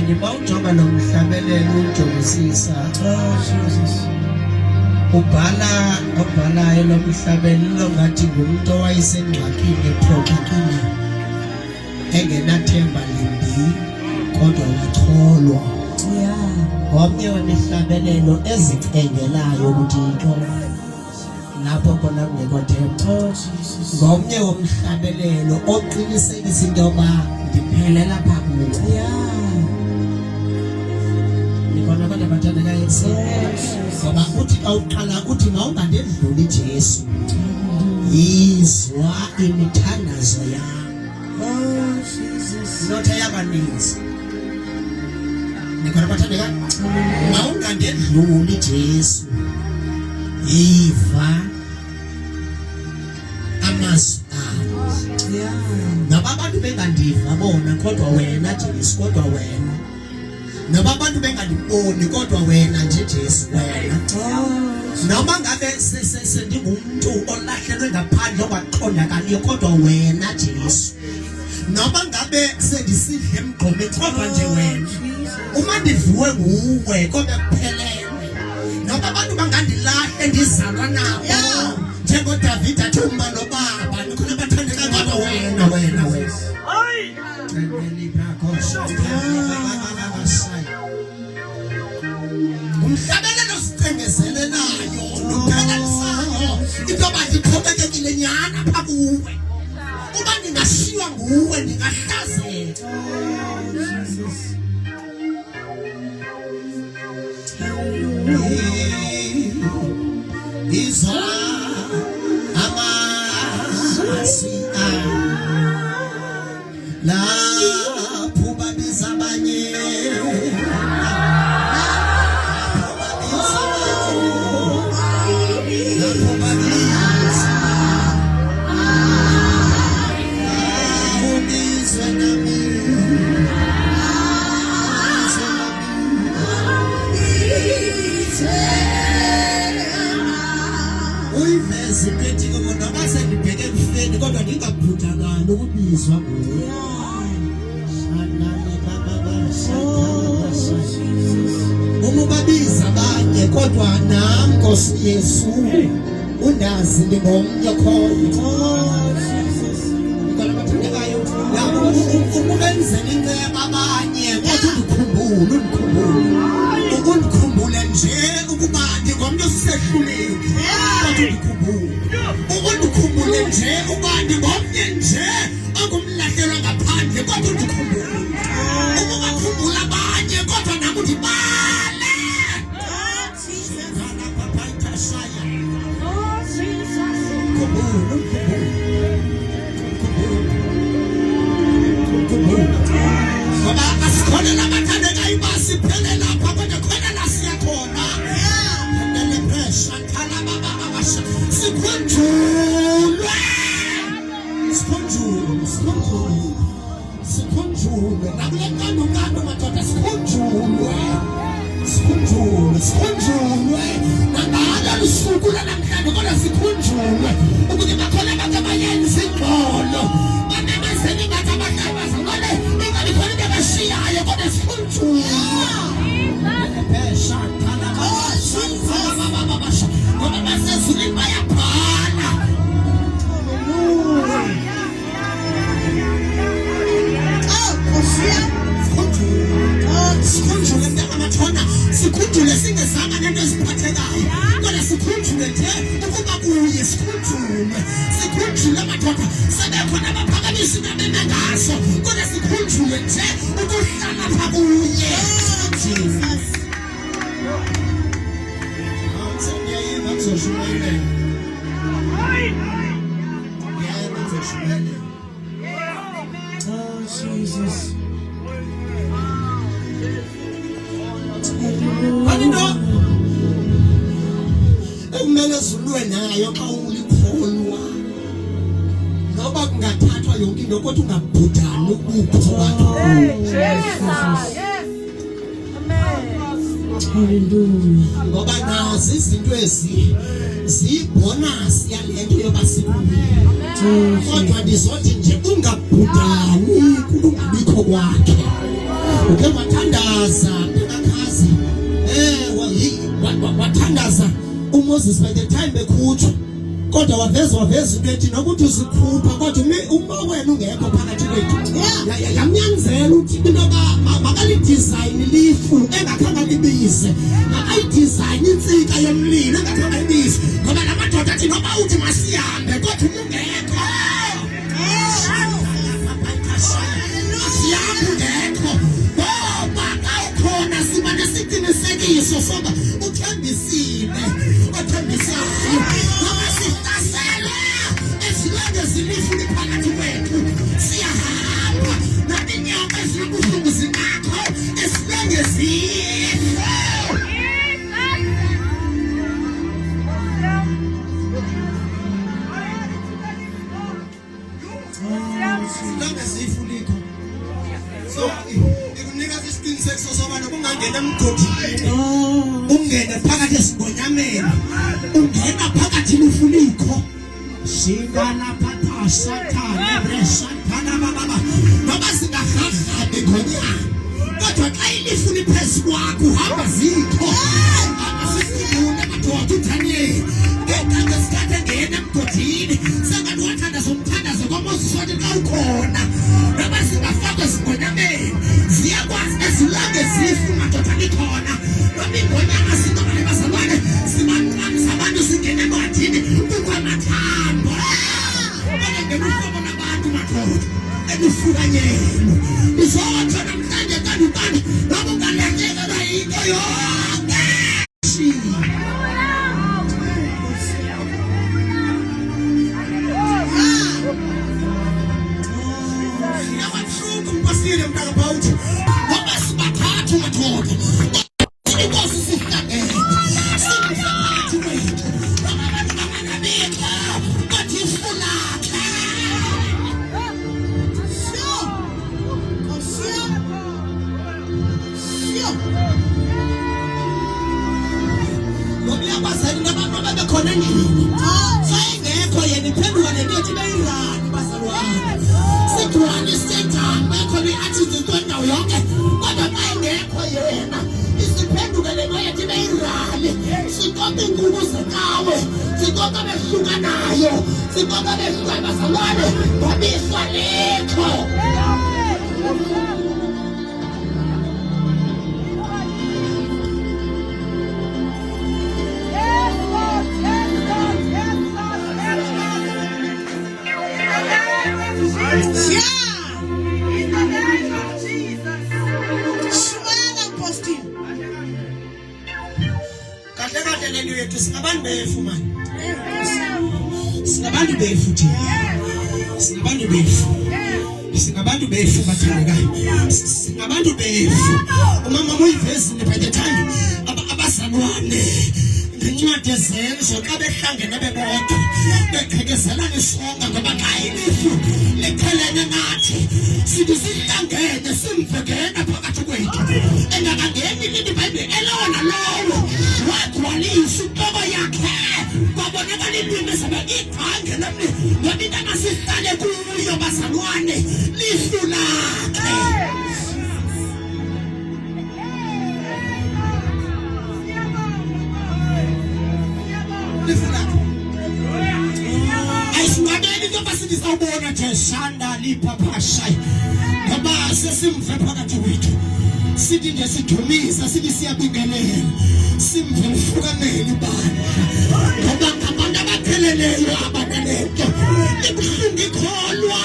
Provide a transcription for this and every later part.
manje bawujonga lo mhlabelelo ujobusisa ubhalayo lo mhlabelelo ngathi ngumuntu owayesengxakini ephokekile engenathemba limbi kodwa wakholwa omnye wemihlabelelo ezicengelayo ukuthi into lapho khona kungekho themba ngomnye womhlabelelo oqinisekisa into yoba ndiphelela phakuwe nikona kodwa bathandeka Yesu ngoba uthi awuqala uthi mawungandedluli Jesu yizwa imithandazo yakho nothe yabaninzi nikona bathandeka mawungandedluli Jesu yiva amazwi naba abantu bengandiva bona kodwa wena Jesu kodwa wena naba abantu bengandiboni kodwa wena nje Jesu wena noma ngabe sendingumuntu olahlelwe ngaphandle ongaqondakaliyo kodwa wena Jesu noma ngabe sendisidle emgqomeni kodwa nje wena uma ndivuwe nguwe kodwa kuphelele noma abantu bangandilahle ndizalwa nabo njengoDavid athi uma nobaba nikhona bathandeka ngabo wena hayi umhlabelelo sicengezelelayo luphekanisayo into bandiqhubekekile nyana apha kuwe uba ndingashiywa nguwe ndingahlazeka Iza amasi la puba bizabanye kodwa ndingabhuthakala ukubizwa nguwe uma babiza abanye kodwa nam Nkosi Yesu undazi ndingomnye khona ukubenzela inceba abanye kodwa undikhumbule nje ukuba ndingomnye osehlulekile kodwa undikhumbule nje uba ndingomnye nje ongumlahlelwa ngaphandle kodwa undikhumbule ukubakhumbula abanye kodwa nam ndibale ngoba asikholelwa bathandekayo uba siphele lapha kodwa khona la siya khona sikhunjulwe nakule nkando madoda sikhunjulwe nangalo lusuku lanamhlanje kodwa sikhunjulwe ukuthi bakhona abantu abayenza ingxolo banamazeni ngathi abahlabaza ngale ingabi khona into abashiyayo kodwa sikhunjulwe ngoba basezulwini bayabhala sikhunjule mntakamathonya sikhunjule singezanga nento eziphathekayo kodwa sikhunjule nje ukuba kuye sikhunjule madoda sebekhona abaphakamisi nabeme ngaso kodwa sikhunjule nje ukuhlala pha kuye Jesus Jesus. Kumele zulwe nayo xa ulikholwa noba kungathathwa yonke into kodwa ungabhudani ukupho wakho Hallelujah. Ngoba nazi izinto ziyibonasi yalento yoba sikhulile kodwa ndizothi nje ungabhudani kungabikho kwakhe uke wathandaza ngakhazi wathandaza uMoses by the time bekhutshwa kodwa waveza into ethi nokuthi usikhupha kodwa uma wena ungekho phakathi kwethu yamnyanzela uthi intoba makalidesign lifu engakhanga libize makayidesign insika yomlilo engakhanga libize ngoba lamadoda athi noba uthi masihambe kodwa ungekho siyakungekho ngoba awukhona siba nesiqinisekiso soba uthembisile othembisayo ngoba sihlasela esilenge zilifuni phakathi kwethu siyahamba natinyoka ezibuhlungu zinakho esilenge zife silenge zifuliko so ikunika isiqinisekiso soba nokungangena emgodini ungene phakathi esigonyameni ungena phakathi lufuliko shingana papa satana bresatana baba noba singahahabi ngonyana kodwa xa ilifuna iphezu kwakho uhamba zikho asisibune madoda uthanyeni ngeqanga sikhathe ngena emgodini sengathi wathandaza umthandazo kaMoses wathi xa ukhona noba singafakwa esigonyameni ziyakwazi ezilange zifu madoda likhona noba ingonyama singabale bazalwane simanqamisa abantu singene encwadini kukho amathambo ngene uhlobo nabantu madoda elifukanyeni izotho namhlanje kanti noba ungalenyekelwa yinto yonke Pasile mtaka pauti ngoba sibathathu madoda inkosi sihlangene simfakathu wethu ngoba abantu bamanabika bathi ifulakhe ngoba yabazali nabantu ababekhona endlini sayingekho yena iphenduka nento ethi beyirani bazalwane sidwani sethamba khona i-attitude kwendawo yonke kodwa xa ingekho yena isiphenduke lento ethi beyirani sikoka ingubo zekawe sikoka behlukanayo sikoka behluka bazalwane babiswa lekho Singabantu befu man. Singabantu befu thi. Singabantu befu. Singabantu befu bathandeka. Singabantu befu. Umama uyivesile by the time abazalwane ngencwadi ezenzo xa behlangene bebodwa beqhekezelana isonga ngoba xa ilifu liqhelene nathi sithi sihlangene simvekena phakathi kwethu engakangeni libhayibheli elona lowo wagcwalisa intloko yakhe kwabonakala ilwimi zabe ibhange lamni ngoba into amasihlale kuyo bazalwane lifu lakhe ayisingabeni into basizawubona nje shanda liphapashaya ngoba sesimve phakathi kwethu sithi nje sidumisa sithi siyabingelela simve ufukamela ibandla ngoba ngabantu abapheleleyo abanalento ibuhlungu ikholwa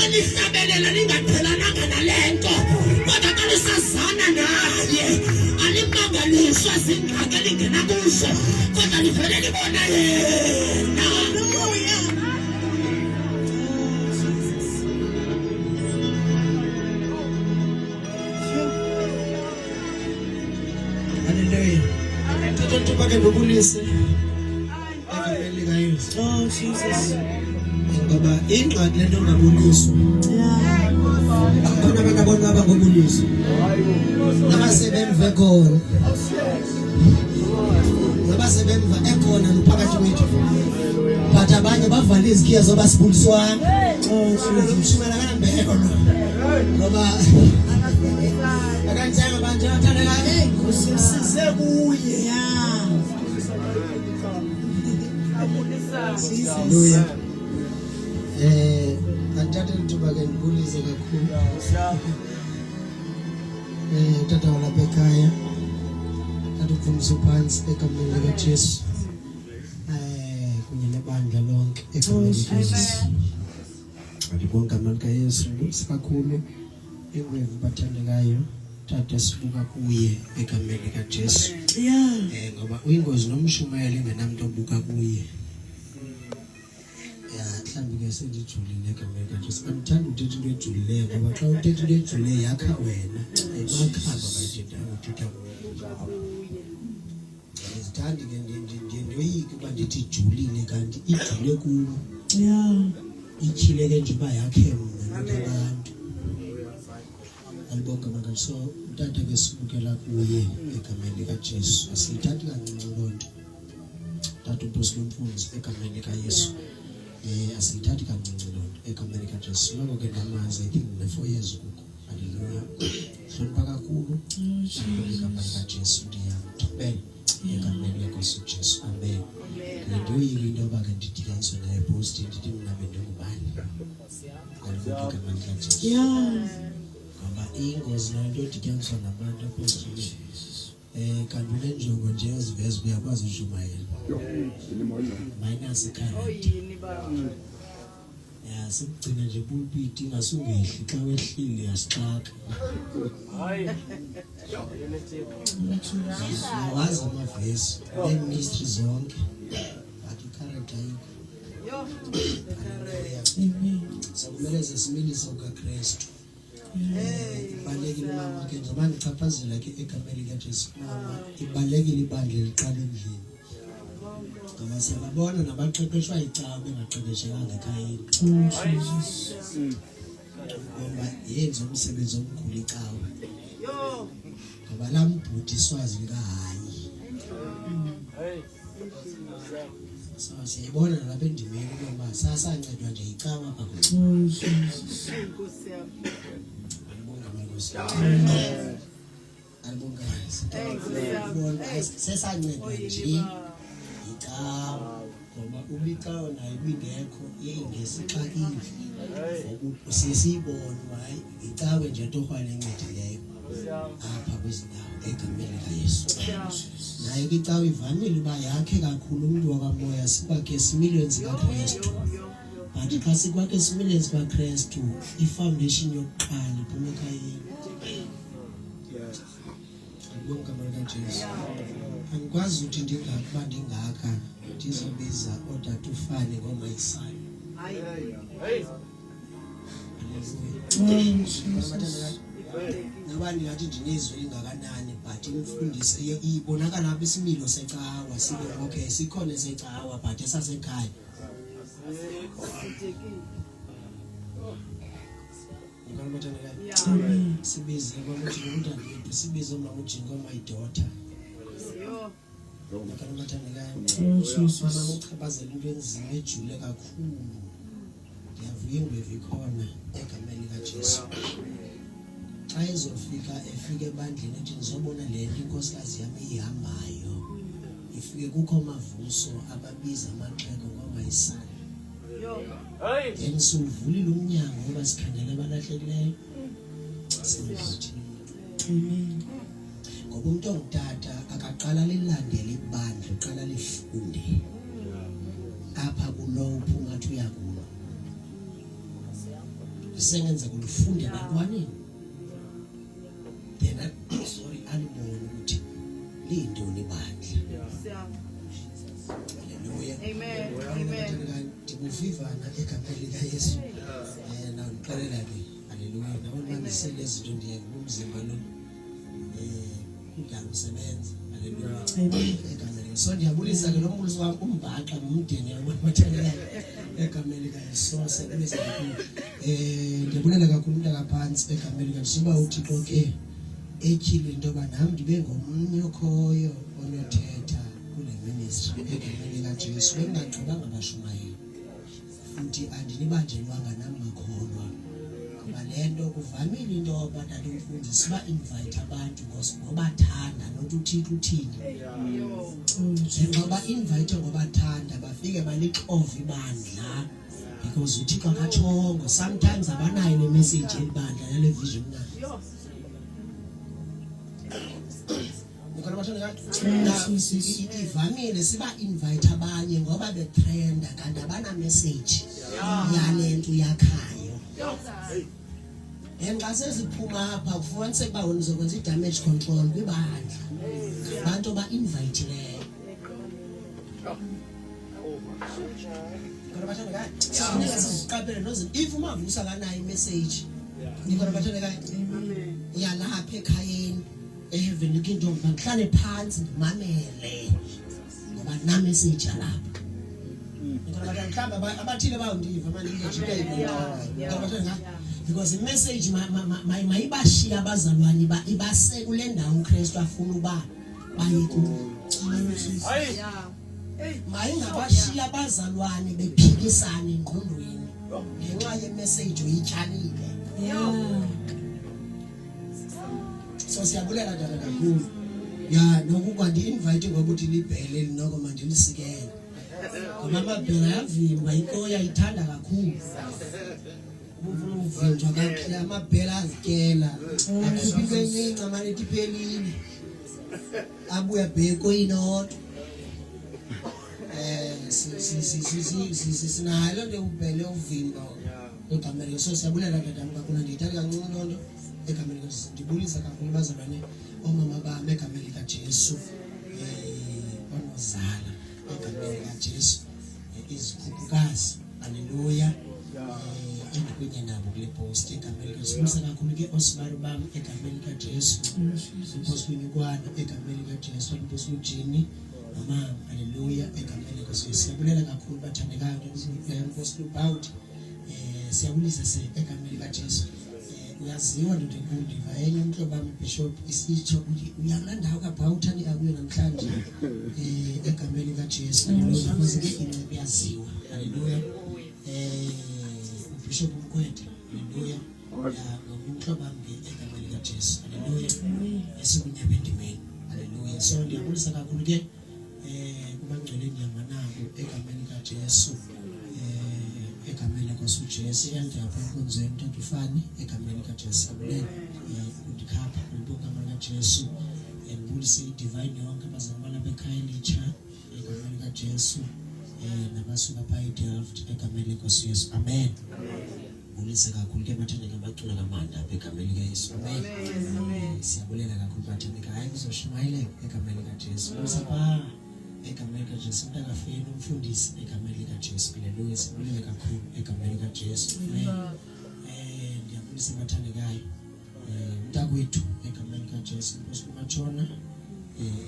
elihlabelela lingathelananga nalento kodwa xa lisazana naye alimangaliswa zingxaki elingena kuzo kodwa livele libona yena Pake ngobulise eveli kaYesu oh Jesus ngoba ingxaki lento ngabuliswa khona abantu abona abangobuliswa nabasebemve khona nabasebemva ekhona nophakathi kwethu but abanye bavala izikhiya zoba sibuliswana oh Jesus ushimela kanambeko ngoba size kuye. Hallelujah. Kantate lithuba ke ndibulise kakhulu. Utata walapha ekhaya. Tata ufundisa phansi egameni likaJesu. Kunye nebandla lonke egameni likaJesu. Ndibonga amandla kaYesu kakhulu. Ingwevu bathandekayo. Tata sibuka kuye egameni likaJesu. Ngoba uyingozi nomshumayeli engenamntu obuka kuye. Mhlawumbi ke sendijulile egameni likaJesu. Andithandi uthetha into ejulileyo ngoba xa uthetha into ejulileyo yakha wena. Emakhaba bathetha uthetha ndithandi ke ndiyoyika uba ndithi ijulile kanti ijule kuwo. Ityhile ke nje uba yakhe mna nabantu. Andibonga manga so utata ke sibukela kuye egameni likaJesu. Asiyithathi kancinci loo nto. Tata uProsper Mfundisi egameni likaYesu. Asiyithathi kancinci loo nto egameni likaJesu. Loko ke ndamazi I think ne4 years ago. Hallelujah. Hlonipha kakhulu. Egameni likaJesu ndiyamthobela egameni likaNkosi uJesu. Amen. Ndiyoyika into yoba ke ndidityaniswe naye post ndithi mna bendingubani. Hallelujah egameni likaJesu. Ngoba ingozi nento edityaniswa nabantu apostoli. Kanti unenjongo nje eziveza uyakwazi ushumayela. Minus ikhaya. Sikugcina nje pulpit ingasungehli xa wehlile yasixaka. Wazi amavesi neministry zonke but i-character yikho. Sokumele sesimilise ukaKristu. Ibalekile mama ke njengoba ndichaphazela ke egameni likaJesu mama ibalekile ibandla liqala endlini. Ngoba siyababona nabaqeqeshwa icawa bengaqeqeshekanga ekhayeni. Ngoba yenza umsebenzi omkhulu icawa. Ngoba laa mbhuti iswazi likahayi. So siyibona nalapha endimeni ukuba sasancedwa nje icawa apha kulo. Albonga sesancedwa nje icawa ngoba ubicawa nayo ibingekho ingesixakile siyibona hayi icawa nje torhwane encedileyo apha kwezindawo egameni likaYesu. Nayo icawa ivamile uba yakhe kakhulu umntu wakamoya sikwakhe millions kaKristu. But xa sikwakhe millions kaKristu ifoundation yokuqala iphuma ekhayeni. Ndibonga amandla kaJesu. Angikwazi ukuthi ndingakuba ndingaka ndizobiza odade ufane ngomayisana. Nabani ngathi ndinezwe lingakanani but imfundisi ibonakala apha isimilo secawa sibe okay sikhona secawa but esasekhaya. Sibize ngokuthi umntana wethu sibize umama uJingo mayidota. Mama uchaphazela into enzima ejule kakhulu. Ndiyavuya ingwevu ikhona egameni likaJesu. Xa ezofika efike ebandleni ethi ndizobona le nto inkosikazi yami ihambayo. Ifike kukho amavuso ababiza amaxhego ngomayisana. Sivulile umnyango ngoba sikhangela abalahlekileyo. Ngoba umuntu ongutata akaqala lilandele ibandla uqala lifunde apha kulo uphungathi uyakulo. Sengenza kulifunde nabantwaneni. Then alibone ukuthi liyintoni ibandla. Hallelujah. Amen. Ndibuvivana egameni likaYesu. Nawuqalela ke. Hallelujah. Nabantu bandisele izinto ndiye umzimba lo. Uyakusebenza. Hallelujah. Egameni. So ndiyabulisa ke lo mbuzo wami umbhaqa nomdeni wabathandela egameni likaYesu. Sebenza kakhulu. Ndiyabulela kakhulu umntaka phansi egameni likaYesu. Uba uThixo ke etyhile into yoba nam ndibe ngomnye okhoyo onothetha kule ministry egameni likaJesu. Bengingaqhubanga abashumayeli futhi andinibanjelwanga nam makholwa ngoba lento kuvamile into yoba tata umfundisi siba invite abantu ngobathanda not uthixo uthini ngoba invite ngobathanda bafike balixova ibandla because uthixo akatshongo sometimes abanayo le message elibandla nale vision nayo ivamile siba invite abanye ngoba betrenda kanti abana message yalento yakhayo enxa seziphuma apha kufumaniseka uba wena uzokwenza i-damage control kwibandla abantu ba-inviteyileyo if umavusa kanayo imessage yalapha ekhayeni eheaven ikintombi mangihlale phansi ngimamele ngoba na message yalapha mhlawumbe abathile bayondiva because the message mayibashiya abazalwane ibase kule ndawo uKristu afuna uba baye kuyo mayingabashiya abazalwane bephikisana engqondweni ngenxa yemessage oyityalile so siyabulela dala kakhulu nokuba ndi-invite ngoba uthi libhele linoko mandilisikele ngoba amabhele ayavimba ikoya ithanda kakhulu uvinjwa kakuhle amabhele azityela akhupha into encinci amanithi iphelile abuya bheko inodwa sinalo nto ubhele uvimba egameni so siyabulela dadam kakhulu ndiyithanda kancinci loo nto egameni ndibulisa kakhulu bazalwane omama bami egameni likaJesu onozala egameni likaJesu izikhukhukazi haleluya endikunye nabo kule post egameni likaJesu kakhulu ke osibari bami egameni likaJesu inkosi kwinyukwana egameni likaJesu inkosi ujini mama haleluya egameni likaJesu siyabulela kakhulu bathandekayo inkosi Lubawuthi siyabulisa egameni likaJesu uyaziwa nto enkundiva enye umhlobo wami Bishop isitsho ukuthi uyalandawo kaBhawuthani akuyo namhlanje egameni likaJesu haleluya muzike incebe yaziwa haleluya uBishop Mkwete haleluya umhlobo wami egameni likaJesu haleluya esikunyaba endimeni haleluya so ndiyabulisa kakhulu ke kubangcwele nyama nabo egameni likaJesu egameni lenkosi uJesu yandapha enkonzweni ntatufani egameni likaJesu abulela undikhapha ngibonga likaJesu ngibulise idivine yonke abazalwane bekhaya litsha egameni likaJesu nabasuka pha eDelft egameni lenkosi Yesu amen bulise kakhulu ke bathandeka abacula kamanda egameni likaYesu amen siyabulela kakhulu bathandeka hayi kuzoshumayeleka egameni likaJesu usapha egameni likaJesu mntakafeni umfundisi egameni likaJesu haleluya sibulela kakhulu egameni likaJesu ndiyabulisa bathandekayo mntakwethu egameni likaJesu inkosi kumatshona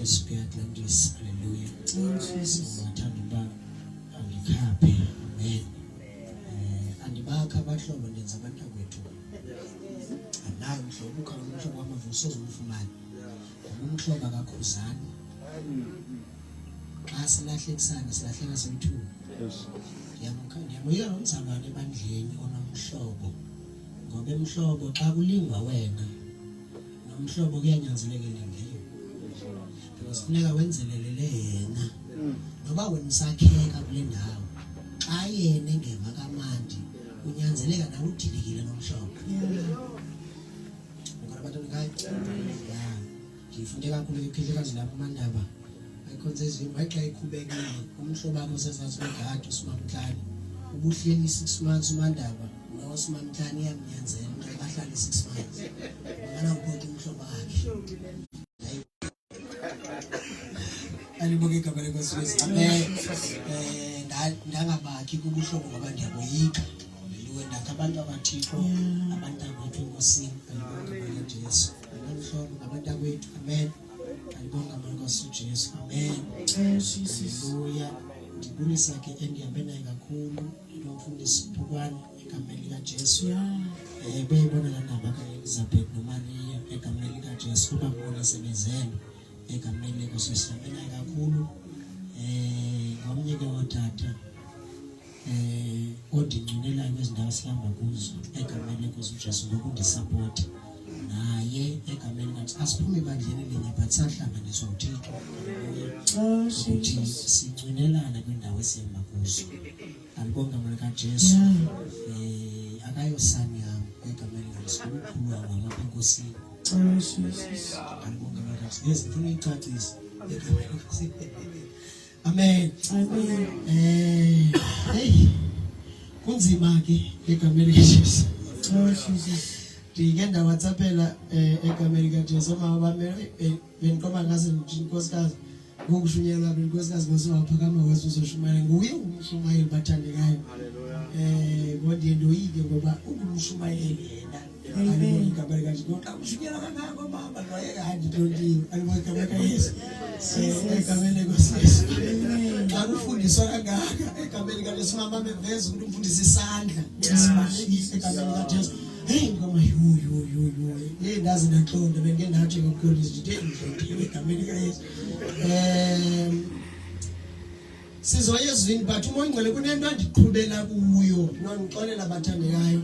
esuke Atlantis haleluya singathanda uba andikhaphe amen andibakha abahlobo ndenza abantakwethu anayo mhlobo ukhona umhlobo wamavuso ozumfumana umhlobo akakhuzani xa silahlekisana silahleka semthuba ndiyamuyela umzalwane ebandleni onomhlobo ngoba emhlobo xa kulingwa wena nomhlobo kuyanyanzeleka elingeyo because funeka wenzelelele yena noba wena usakheka kule ndawo xa yena engeva kamandi kunyanzeleka nawe udilekile nomhlobo ndifunde kakhulu ekhehlekazi lapho amandaba ikhonzezini waxa ikhubekile umhlobo wakho sesazi wegadi uSimamhlanje ubuhleli 6 months umandaba noSimamhlanje yamnyanzela ukuthi ahlale 6 months ngana ubona umhlobo wakhe aliboke igama lenkosi ndangabakhi kubuhlobo ngoba ndiyaboyika haleluya ndakha abantu abathixo abantu abethu enkosini alibonga igama likaJesu nomhlobo ngabantu abethu amen alibonga amankosi uJesu amen haleluya ndibulisa ke endihambe naye kakhulu nomfundisi Phukwane egameni likaJesu beyibona la ndaba kaElizabeth noMaria egameni likaJesu kuba bona sebezelo egameni lenkosi sihambe naye kakhulu ngomnye ke wotata odingcinelayo kwezindawo silamba kuzo egameni lenkosi uJesu ngokundisupport naye egameni kathi asiphume bandleni linye but sahlanganiswa uThixo ukuthi sigcinelana kwindawo esihamba kuzo alibonga amandla kaJesu akayosani yami egameni lesikhulu ngapha enkosini alibonga amandla kaJesu ngezifuna icacisa egameni kaJesu. Amen. Hey. Kunzima ke egameni kaJesu. Ndingenda WhatsAppela egameni kaJesu mama benikoba ngaze inkosikazi ngokushunyelwa benkosikazi ngosowaphakama wesuzoshumayela nguye umshumayeli bathandekayo. Haleluya. Kodwa ndoyike ngoba ukumshumayeli yena. Alibona egameni kaJesu ngoba ushunyelwa kangako mama loyeka handidontiwe alibona egameni kaJesu. Egameni kaJesu. Akufundiswa kangaka egameni kaJesu mama beveza ukuthi umfundisi isandla sibalekile egameni kaJesu. Hey ngoma yo hey ndazi naqonda bengeke nathi ngokukhulisa nje egameni kaJesu. Sizoyezwini but umoya ngcwele kunento andiqhubela kuyo nongixolela abathandekayo.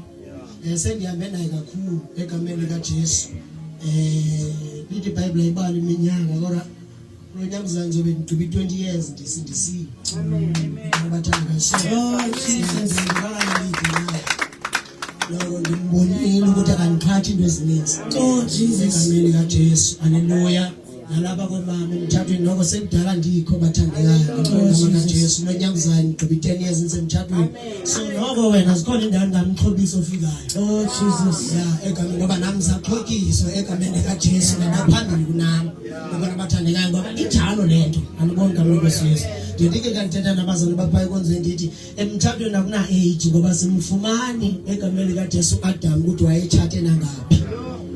Sendihambe naye kakhulu egameni kaJesu. Lithi iBhayibheli ayibala iminyaka kodwa Nyamzana ngizobe ngigqiba 20 years ndisindisiwe. Amen. Abathandekayo. Jesus. Lo ngimbonile ukuthi akangiqhathi into ezininzi. Jesus. Egameni kaJesu. Haleluya. Nalapha komama emthathweni noko sekudala ndikho bathandekayo. Egameni kaJesu. Nyamzana ngigqiba 10 years ngisemthathweni. So noko wena zikhona indawo ngamxhobisa ofikayo. Jesus. Egameni ngoba nami saxhokiswa egameni kaJesu naphambili kunami. Ngoba abathandekayo ngoba injalo lento alibonga lokweSizwe. Ndike ngithetha nabazali bapha ekonzweni ndithi emthathweni akuna age ngoba simfumani egameni kaJesu Adam ukuthi wayechathe nangaphi.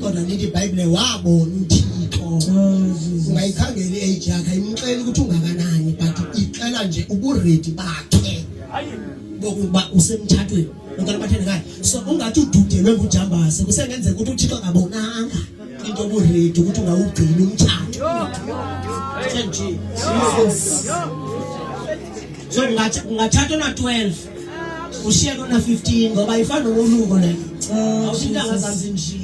Kodwa nithi iBhayibheli wabona uThixo. Ungayikhangeli age yakhe ayimxeli ukuthi ungakanani but ixela nje ubuready bakhe. Ngokuba usemthathweni. Ngoba abathandekayo so ungathi ududelwe ngujambase kusengenzeka ukuthi uThixo ngabonanga into obuready ukuthi ungawugcina umthatho. Nje. So ngathatha na 12 ushiye kona 15 ngoba ifana noluko le awusindanga zanzi nje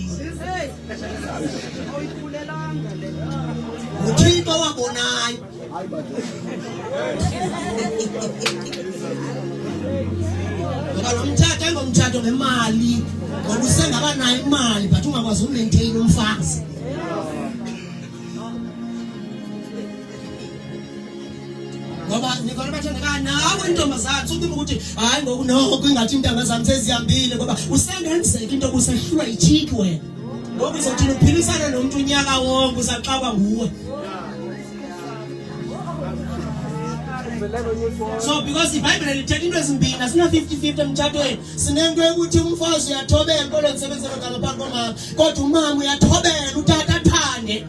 uThixo wabonayo ngoba lo mthatho engomthatho ngemali ngoba usengaba nayo imali but ungakwazi ukumaintain umfazi. Ngoba nikona bathandeka nawe intombazana uthi ukuthi hayi ngokunoko ingathi intanga zami sezihambile ngoba usengenzeka into obusehlwa ichiki wena. Ngoba uzothina uphilisana nomuntu unyaka wonke usaxakwa nguwe. So because iBhayibheli lithetha into ezimbini asina 50-50 emthathweni. Sinento ukuthi umfazi uyathobela kodwa nisebenzele ngapha komama kodwa umama uyathobela utata athande.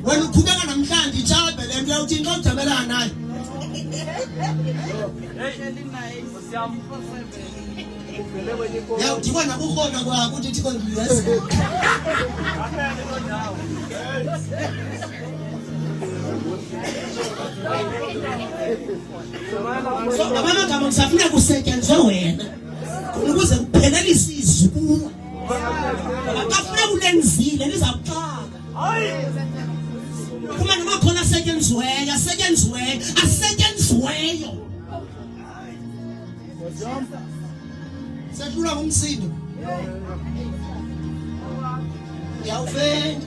Wena uqhubeka namhlanje ichabe lento uyathi into ojamelana nayo. Ya uthikwa nakukhona kwakho ukuthi Thixo ngiyeza. So abana kama kusafuna kusetyenzwe wena ukuze kuphelele isizwe kuwe. Akafuna kulenzile lizakuxaka. Hayi. Kuma noma khona asetyenziweyo. Sedlula ngumsindo. Yawuvenda.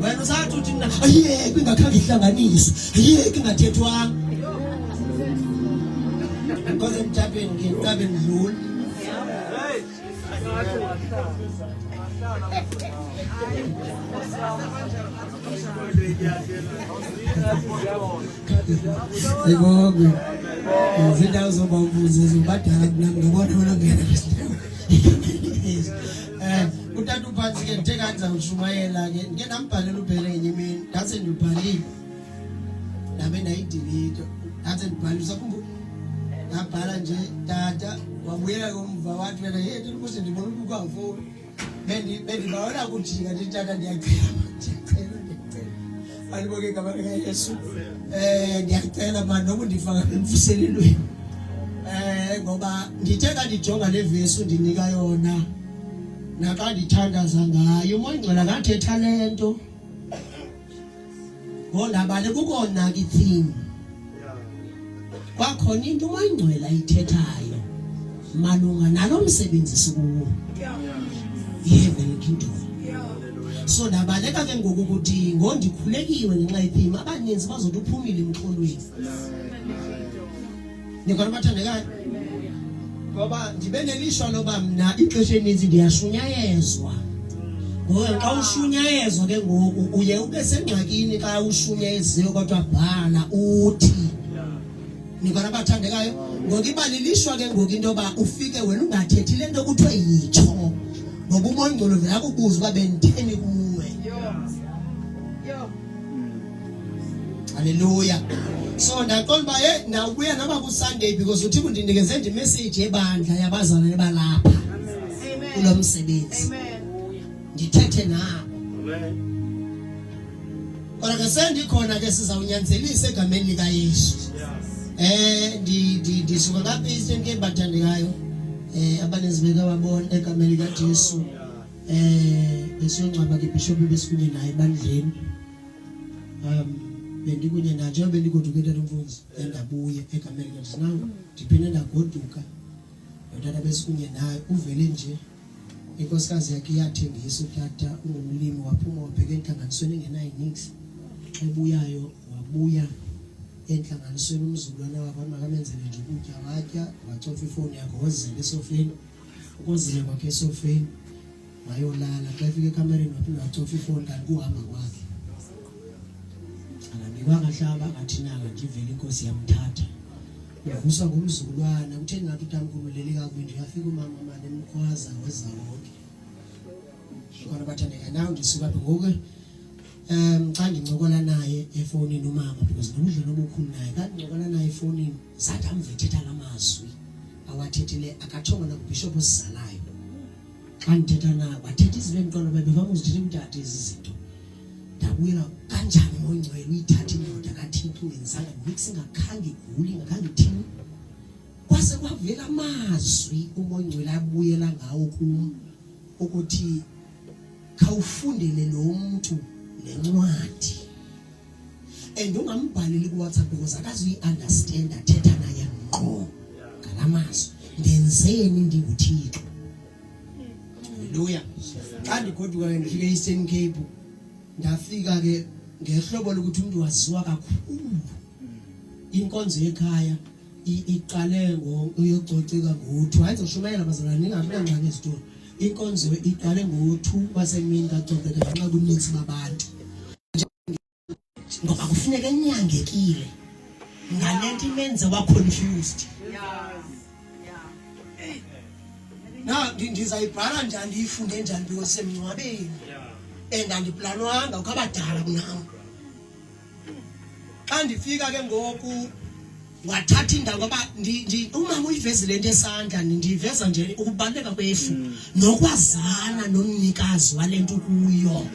Wena usathi uthi mina ayeke ingakhange ihlanganiswe. Ayeke ingathethwanga. Ngoba emthathweni ngikabe ndlula. Ayibonge. Izindawo zobambuzi zibadala ngibona wena ngena. Utata uphansi ke ngithe kanza ushumayela ke ngike nambhalela ubhele ngenye imini ngathi ndibhalile nabe nayidelete ngathi ndibhalisa kumbu ngabhala nje tata wabuyela komva wathi wena yethu ukuthi ndibona ukukafoni bendibawela ukuthi ngathi tata ndiyacela aliboke igama likaYesu. Ndiyacela manje noba ndifaka emvuselelweni. Ngoba nditheka ndijonga le vesi undinika yona naxa ndithandaza ngayo umoya ngcwele akathetha lento ngondabale kukona ke thing kwakhona into umoya ngcwele ayithethayo malunga nalo msebenzi sikuwo heaven kingdom. So nabaleka ke ngoku ukuthi ngondikhulekiwe ngenxa yethima abaninzi bazothi uphumile emxholweni. Nikona bathandekayo ngoba ndibe nelishwa loba mina ixesha elininzi ndiyashunyayezwa. Ngoba xa ushunyayezwa ke ngoku uye ube sengxakini xa ushunyayeziwe kodwa bhala uthi. Nikona bathandekayo ngoba ibalilishwa ke ngoku into yoba ufike wena ungathethi lento kuthiwe yitsho ngoba umoya ngcwele vele akubuza uba benditheni kuwe. Hallelujah. So ndaqonda uba nawubuya noma ku-Sunday because uthi undinikeze nje imessage ebandla yabazalwane balapha kulo msebenzi ndithethe nabo. Kodwa ke sendikhona ke sizawunyanzelisa egameni likaYesu. Ndisuka ngapha e-Eastern Cape bathandekayo abanezibeka babona egameni likaJesu. Besiyongcwaba ke Bishop besikunye naye ebandleni. Bendikunye naye njengoba bendigodukela umfundisi endabuye egameni likaJesu. Now ndiphinde ndagoduka notata besikunye naye uvele nje inkosikazi yakhe iyathengisa utata ungumlimi waphuma wabheka enhlanganisweni engenayo nix. Ebuyayo wabuya enhlanganisweni umzulwana wabo makamenzele nje ukutya watya wacofa ifoni yakhe wozela esofeni ukozela kwakhe esofeni wayolala xa efika ekamereni waphinda wacofa ifoni kanti kuhamba kwakhe akanikwa ngahlaba akathinaga nje ivele inkosi yamthatha yavuswa ngumzukulwana utheni ngathi utamkhululeli kakubi ndiyafika umama mane emkhwaza weza wonke khona bathandeka nawe ndisuka ngoku xa ndincokola naye efonini umama because nomdlalo obukhulu naye kanti ncokola naye efonini zathi amvethetha lamazwi awathethile akathonga na kubishop osizalayo xa ndithetha naye wathetha izinto emntwana bebevama uzithetha umtata ezi zinto ndabuyela kanjani umoya ngcwele uyithatha indoda kaThixo ungenzanga nix ingakhange iguli ingakhange ithini kwase kwavela amazwi umoya ngcwele abuyela ngawo kum ukuthi khawufundele lo muntu lencwadi and ungambhaleli ku-WhatsApp because akazuyi-understand athetha naye ngqo ngalamazwi ngenzeni ndinguThixo. Haleluya. Xa ndigoduka ke ndifike e-Eastern Cape ndafika ke ngehlobo lokuthi umuntu waziwa kakhulu inkonzo ekhaya iqale uyococeka ngo-2 ayizoshumayela bazalwane ningamnanga ngezitori. Inkonzo iqale ngo-2 kwasemini kacoceka ngenxa kunintsi babantu ngoba kufuneka enyangekile ngalento imenze wa-confused. Na ndizayibhala njani ndiyifunde njani because semngcwabeni and andiplanwanga ukabadala kunam. Xa ndifika ke ngoku wathatha indawo ngoba umama uyivezile into esandla ndiyiveza nje ukubaluleka kwefu nokwazana nomnikazi walento kuyo